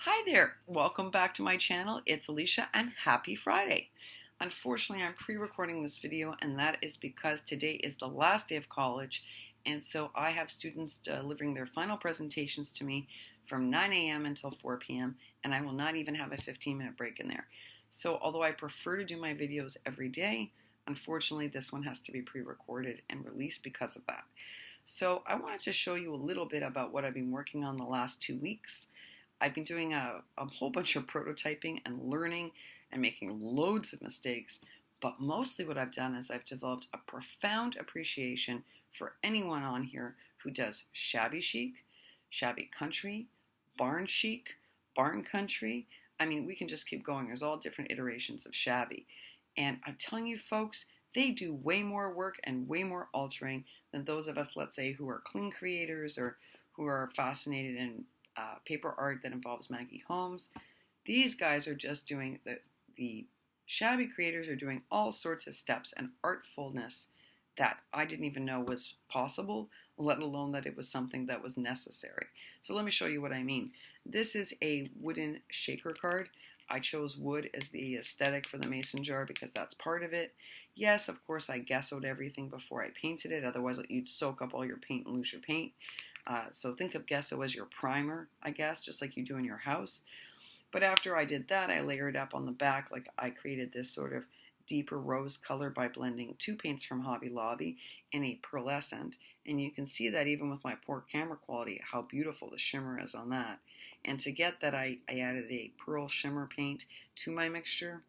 Hi there, welcome back to my channel. It's Alicia and happy Friday. Unfortunately, I'm pre-recording this video and that is because today is the last day of college, and so I have students delivering their final presentations to me from 9 a.m. until 4 p.m. and I will not even have a 15-minute break in there. So although I prefer to do my videos every day, unfortunately this one has to be pre-recorded and released because of that. So I wanted to show you a little bit about what I've been working on the last 2 weeks. I've been doing a whole bunch of prototyping and learning and making loads of mistakes, but mostly what I've done is I've developed a profound appreciation for anyone on here who does shabby chic, shabby country, barn chic, barn country. I mean, we can just keep going. There's all different iterations of shabby. And I'm telling you folks, they do way more work and way more altering than those of us, let's say, who are clean creators or who are fascinated in paper art that involves Maggie Holmes. These guys are just doing the shabby creators are doing all sorts of steps and artfulness that I didn't even know was possible, let alone that it was something that was necessary. So let me show you what I mean. This is a wooden shaker card. I chose wood as the aesthetic for the mason jar because that's part of it. Yes, of course, I gessoed everything before I painted it, otherwise you'd soak up all your paint and lose your paint. So think of gesso as your primer, I guess, just like you do in your house. But after I did that, I layered up on the back, like I created this sort of deeper rose color by blending two paints from Hobby Lobby in a pearlescent. And you can see that even with my poor camera quality, how beautiful the shimmer is on that. And to get that, I added a pearl shimmer paint to my mixture.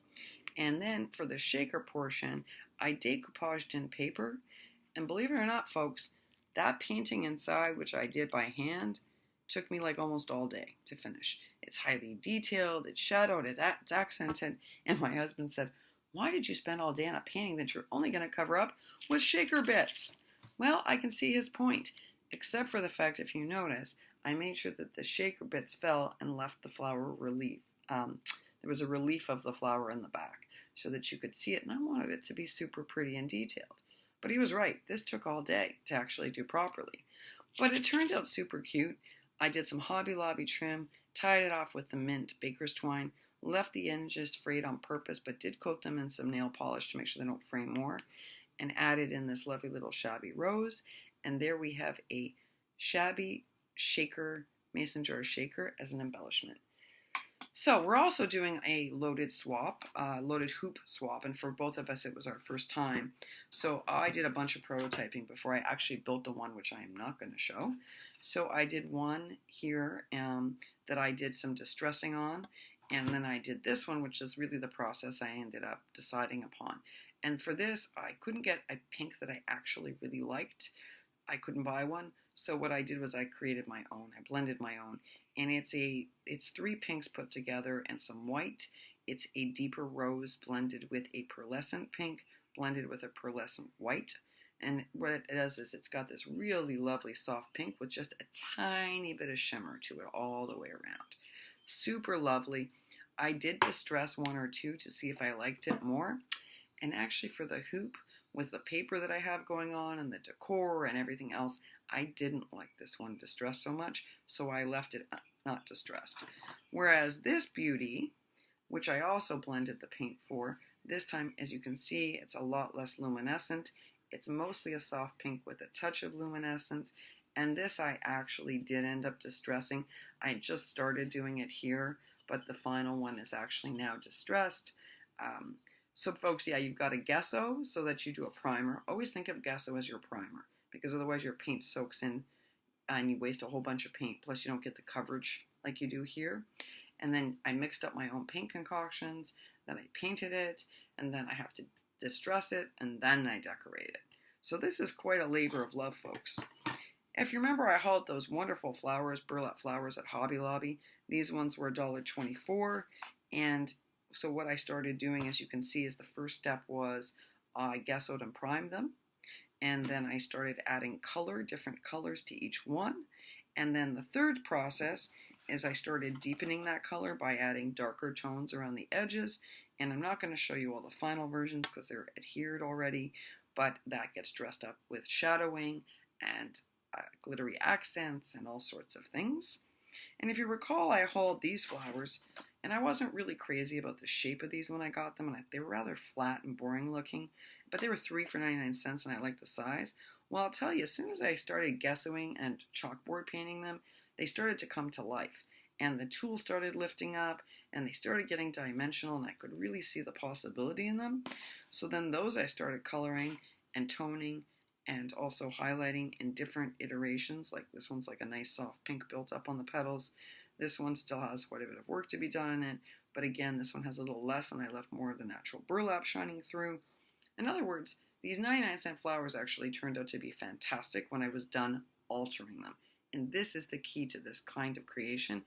And then for the shaker portion, I decoupaged in paper. And believe it or not, folks, that painting inside, which I did by hand, took me like almost all day to finish. It's highly detailed, it's shadowed, it's accented, and my husband said, "Why did you spend all day on a painting that you're only going to cover up with shaker bits?" Well, I can see his point, except for the fact, if you notice, I made sure that the shaker bits fell and left the flower relief. There was a relief of the flower in the back so that you could see it, and I wanted it to be super pretty and detailed. But he was right. This took all day to actually do properly. But it turned out super cute. I did some Hobby Lobby trim, tied it off with the mint baker's twine, left the edges frayed on purpose, but did coat them in some nail polish to make sure they don't fray more, and added in this lovely little shabby rose. And there we have a shabby shaker, mason jar shaker as an embellishment. So we're also doing a loaded swap, loaded hoop swap, and for both of us it was our first time. So I did a bunch of prototyping before I actually built the one, which I am not going to show. So I did one here that I did some distressing on, and then I did this one, which is really the process I ended up deciding upon. And for this, I couldn't get a pink that I actually really liked. I couldn't buy one, so what I did was I created my own. I blended my own, and it's three pinks put together and some white. It's a deeper rose blended with a pearlescent pink, blended with a pearlescent white. And what it does is it's got this really lovely soft pink with just a tiny bit of shimmer to it all the way around. Super lovely. I did distress one or two to see if I liked it more. And actually for the hoop, with the paper that I have going on and the decor and everything else, I didn't like this one distressed so much, so I left it not distressed. Whereas this beauty, which I also blended the paint for, this time, as you can see, it's a lot less luminescent. It's mostly a soft pink with a touch of luminescence, and this I actually did end up distressing. I just started doing it here, but the final one is actually now distressed. So folks, yeah, you've got a gesso so that you do a primer. Always think of gesso as your primer, because otherwise your paint soaks in and you waste a whole bunch of paint, plus you don't get the coverage like you do here. And then I mixed up my own paint concoctions, then I painted it, and then I have to distress it, and then I decorate it. So this is quite a labor of love, folks. If you remember, I hauled those wonderful flowers, burlap flowers, at Hobby Lobby. These ones were $1.24, and so what I started doing, as you can see, is the first step was I gessoed and primed them. And then I started adding color, different colors to each one. And then the third process is I started deepening that color by adding darker tones around the edges. And I'm not going to show you all the final versions because they're adhered already, but that gets dressed up with shadowing and glittery accents and all sorts of things. And if you recall, I hauled these flowers, and I wasn't really crazy about the shape of these when I got them, and they were rather flat and boring looking, but they were 3 for 99 cents, and I liked the size. Well, I'll tell you, as soon as I started gessoing and chalkboard painting them, they started to come to life. And the tool started lifting up, and they started getting dimensional, and I could really see the possibility in them. So then those I started coloring and toning and also highlighting in different iterations. Like this one's like a nice soft pink built up on the petals. This one still has quite a bit of work to be done in it, but again, this one has a little less, and I left more of the natural burlap shining through. In other words, these 99-cent flowers actually turned out to be fantastic when I was done altering them. And this is the key to this kind of creation.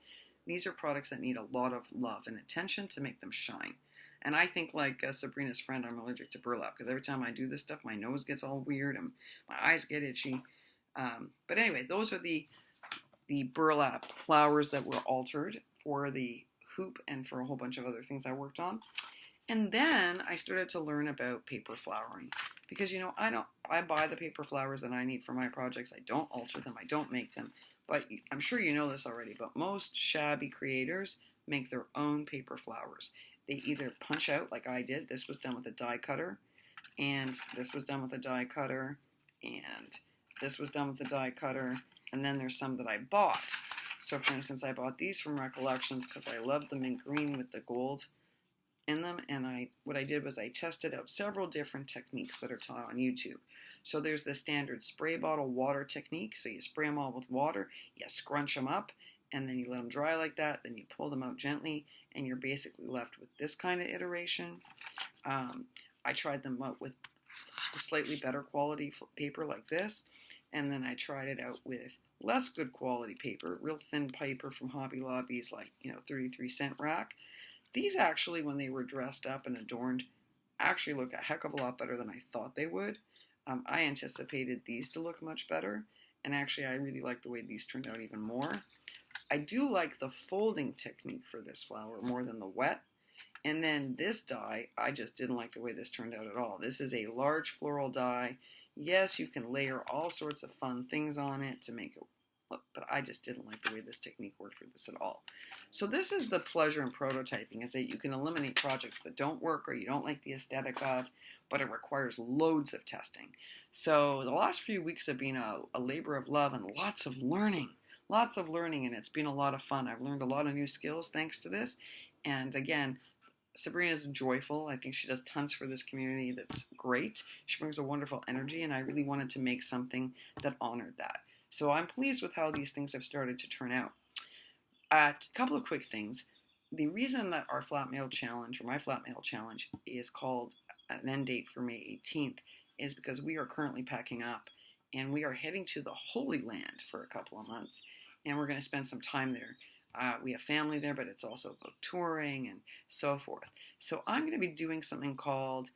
These are products that need a lot of love and attention to make them shine. And I think, like Sabrina's friend, I'm allergic to burlap, because every time I do this stuff, my nose gets all weird and my eyes get itchy. But anyway, those are the burlap flowers that were altered for the hoop and for a whole bunch of other things I worked on. And then I started to learn about paper flowering, because I buy the paper flowers that I need for my projects. I don't alter them, I don't make them. But I'm sure you know this already, but most shabby creators make their own paper flowers. They either punch out like I did. This was done with a die cutter, and this was done with a die cutter, and this was done with a die cutter, and then there's some that I bought. So for instance, I bought these from Recollections because I loved them in green with the gold in them, and what I did was I tested out several different techniques that are taught on YouTube. So there's the standard spray bottle water technique. So you spray them all with water, you scrunch them up, and then you let them dry like that, then you pull them out gently, and you're basically left with this kind of iteration. I tried them out with slightly better quality paper like this, and then I tried it out with less good quality paper, real thin paper from Hobby Lobby's 33-cent rack. These actually, when they were dressed up and adorned, actually look a heck of a lot better than I thought they would. I anticipated these to look much better, and actually I really like the way these turned out even more. I do like the folding technique for this flower more than the wet. And then this die, I just didn't like the way this turned out at all. This is a large floral die. Yes, you can layer all sorts of fun things on it to make it look, but I just didn't like the way this technique worked for this at all. So this is the pleasure in prototyping, is that you can eliminate projects that don't work or you don't like the aesthetic of, but it requires loads of testing. So the last few weeks have been a labor of love and lots of learning, and it's been a lot of fun. I've learned a lot of new skills thanks to this, and again, Sabrina's joyful. I think she does tons for this community that's great. She brings a wonderful energy, and I really wanted to make something that honored that. So I'm pleased with how these things have started to turn out. A couple of quick things. The reason that our flatmail challenge, or my flatmail challenge, is called an end date for May 18th is because we are currently packing up, and we are heading to the Holy Land for a couple of months, and we're going to spend some time there. We have family there, but it's also about touring and so forth. So I'm going to be doing something called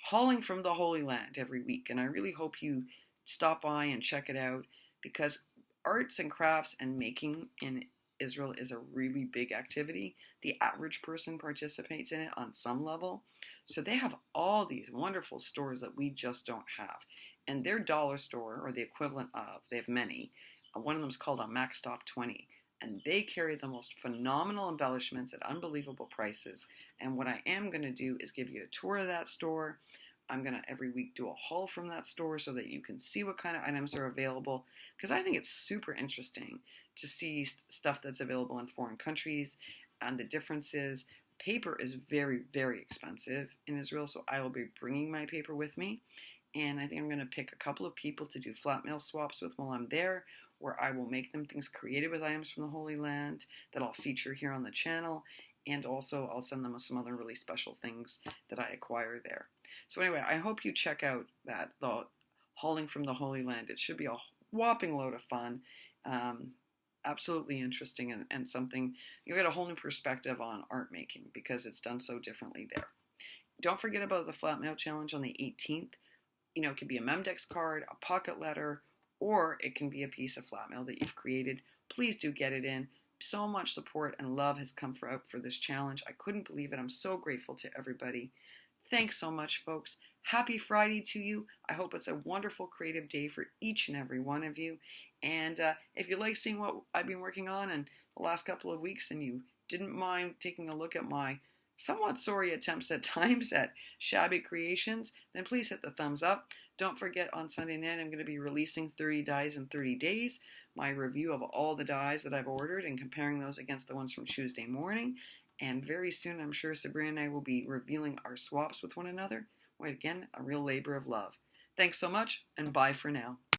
Hauling from the Holy Land every week, and I really hope you stop by and check it out, because arts and crafts and making in Israel is a really big activity. The average person participates in it on some level. So they have all these wonderful stores that we just don't have. And their dollar store, or the equivalent of, they have many. One of them is called a Max Stop 20. And they carry the most phenomenal embellishments at unbelievable prices. And what I am going to do is give you a tour of that store. I'm going to every week do a haul from that store so that you can see what kind of items are available, because I think it's super interesting to see stuff that's available in foreign countries and the differences. Paper is very, very expensive in Israel, so I will be bringing my paper with me. And I think I'm going to pick a couple of people to do flat mail swaps with while I'm there, where I will make them things created with items from the Holy Land that I'll feature here on the channel. And also I'll send them some other really special things that I acquire there. So anyway, I hope you check out the Hauling from the Holy Land. It should be a whopping load of fun. Absolutely interesting, and something, you get a whole new perspective on art making because it's done so differently there. Don't forget about the flat mail challenge on the 18th. It could be a Memdex card, a pocket letter, or it can be a piece of flat mail that you've created. Please do get it in. So much support and love has come out for this challenge. I couldn't believe it. I'm so grateful to everybody. Thanks so much, folks. Happy Friday to you. I hope it's a wonderful creative day for each and every one of you. And if you like seeing what I've been working on in the last couple of weeks and you didn't mind taking a look at my somewhat sorry attempts at times at Shabby creations, then please hit the thumbs up. Don't forget, on Sunday night I'm going to be releasing 30 dies in 30 days, my review of all the dies that I've ordered and comparing those against the ones from Tuesday morning. And very soon I'm sure Sabrina and I will be revealing our swaps with one another. Again, a real labor of love. Thanks so much, and bye for now.